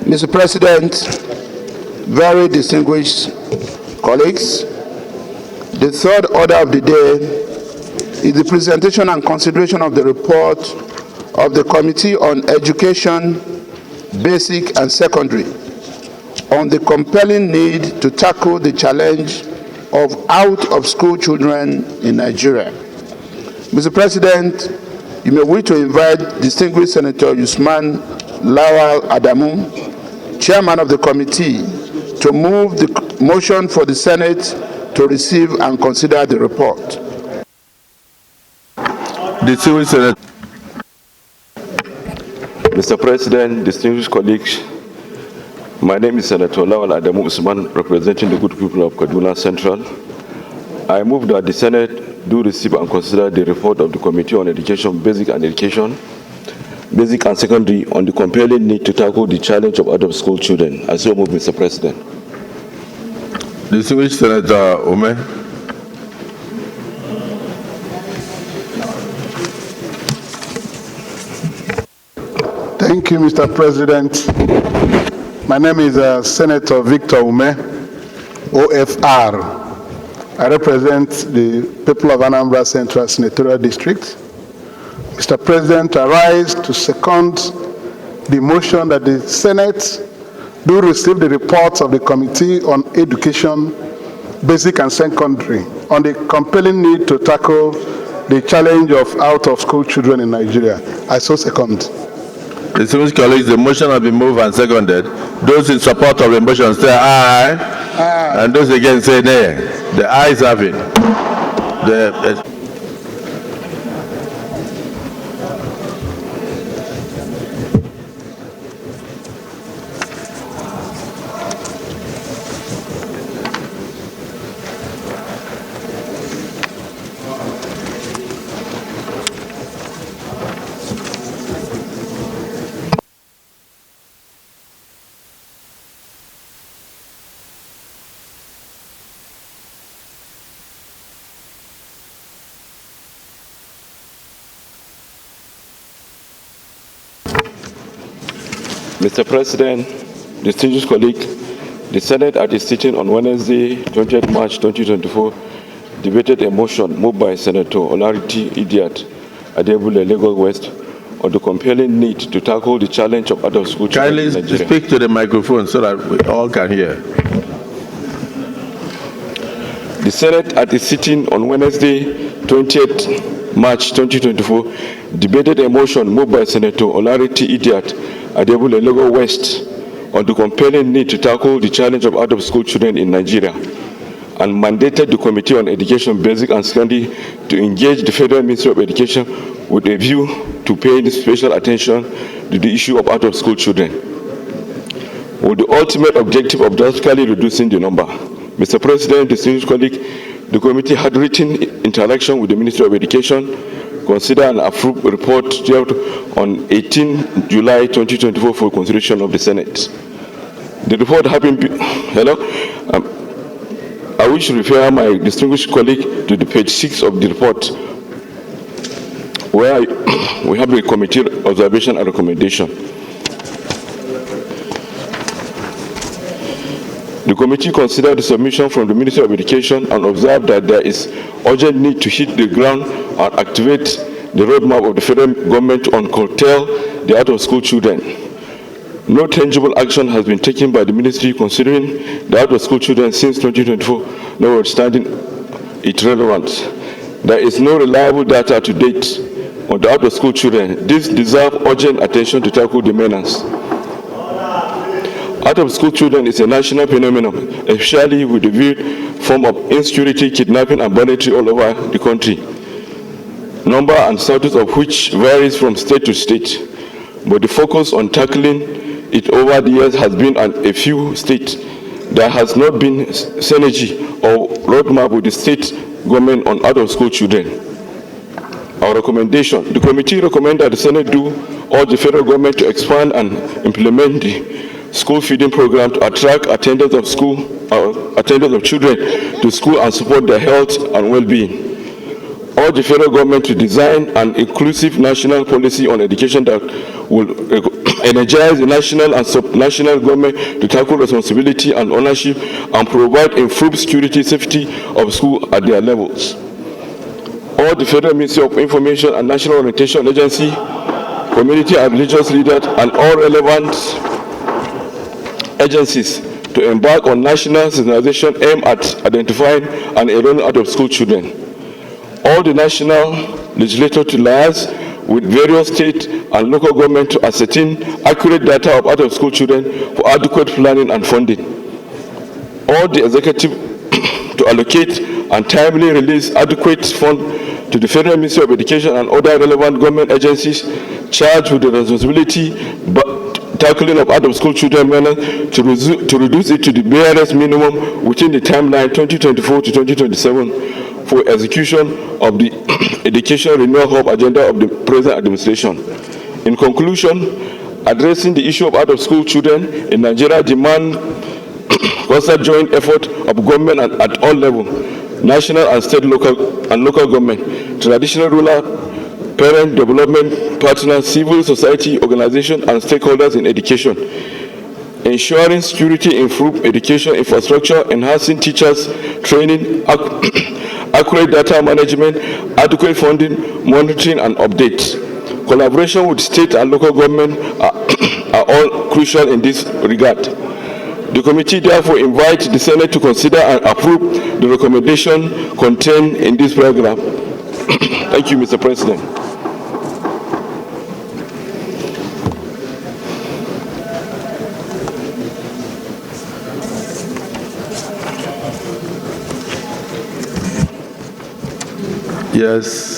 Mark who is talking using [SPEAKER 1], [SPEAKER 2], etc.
[SPEAKER 1] Mr. President, very distinguished colleagues, the third order of the day is the presentation and consideration of the report of the Committee on Education, Basic and Secondary on the compelling need to tackle the challenge of out-of-school children in Nigeria. Mr. President, you may wish to invite distinguished Senator Usman Adamu, Chairman of the committee, to move the motion for the Senate to receive and consider the report.
[SPEAKER 2] Distinguished Senator. Mr. President, distinguished colleagues, my name is Senator Lawan Adamu Usman, representing the good people of Kaduna Central. I move that the Senate do receive and consider the report of the Committee on Education, Basic and Secondary on the compelling need to tackle the challenge of out-of-school children. I so move, Mr. President.
[SPEAKER 3] Distinguished Senator Ome.
[SPEAKER 4] Thank you, Mr. President. My name is Senator Victor Ume, OFR. I represent the people of Anambra Central Senatorial District. Mr. President, I rise to second the motion that the Senate do receive the report of the Committee on Education, Basic and Secondary on the compelling need to tackle the challenge of out-of-school children in Nigeria. I so second.
[SPEAKER 3] Distinguished colleagues, the motion has been moved and seconded. Those in support of the motion say aye. Aye. And those against say nay. The ayes have it.
[SPEAKER 2] Mr. President, distinguished colleagues, the Senate at its sitting on Wednesday, 20th March 2024, debated a motion moved by Senator Olariti Idiat, Adamu, Lagos West, on the compelling need to tackle the challenge of out-of-school children in Nigeria.
[SPEAKER 3] Kindly speak to the microphone so that we all can hear.
[SPEAKER 2] The Senate at its sitting on Wednesday, 20th March 2024, debated a motion moved by Senator Olariti Idiat, Adamu, Lagos West, on the compelling need to tackle the challenge of out-of-school children in Nigeria, and mandated the Committee on Education, Basic and Secondary to engage the Federal Ministry of Education with a view to paying special attention to the issue of out-of-school children, with the ultimate objective of drastically reducing the number. Mr. President, distinguished colleagues, the committee had written interaction with the Ministry of Education, consider and approve a report on 18 July 2024 for consideration of the Senate. The report having been, I wish to refer my distinguished colleague to the page 6 of the report, where we have a committee observation and recommendation. The committee considered the submission from the Ministry of Education and observed that there is urgent need to hit the ground and activate the roadmap of the federal government on curtail the out-of-school children. No tangible action has been taken by the ministry considering the out-of-school children since 2024, notwithstanding its relevance. There is no reliable data to date on the out-of-school children. This deserves urgent attention to tackle the menace. Out-of-school children is a national phenomenon, especially with the viewed form of insecurity, kidnapping, and banditry all over the country, number and status of which varies from state to state. But the focus on tackling it over the years has been on a few states. There has not been synergy or roadmap with the state government on out-of-school children. Our recommendation: the committee recommends that the Senate do urge the federal government to expand and implement the school feeding program to attract attendance of children to school and support their health and well-being. urge the federal government to design an inclusive national policy on education that will energize the national and sub-national government to tackle responsibility and ownership and provide improved security safety of schools at their levels. All the Federal Ministry of Information and National Orientation Agency, community and religious leaders, and all relevant agencies to embark on national sensitization aimed at identifying and enrolling out-of-school children. All the national legislators to liaise with various state and local governments to ascertain accurate data of out-of-school children for adequate planning and funding. All the executive to allocate and timely release adequate funds to the Federal Ministry of Education and other relevant government agencies charged with the responsibility tackling of out-of-school children to reduce it to the barest minimum within the timeline 2024 to 2027 for execution of the Education Renewal Hub agenda of the present administration. In conclusion, addressing the issue of out-of-school children in Nigeria demand constant joint effort of government at all levels, national and state, local government, traditional ruler, parent, development partners, civil society organizations, and stakeholders in education. Ensuring security, improved education infrastructure, enhancing teachers' training, accurate data management, adequate funding, monitoring, and updates. Collaboration with state and local government are all crucial in this regard. The committee therefore invites the Senate to consider and approve the recommendation contained in this paragraph. Thank you, Mr. President.
[SPEAKER 3] Yes.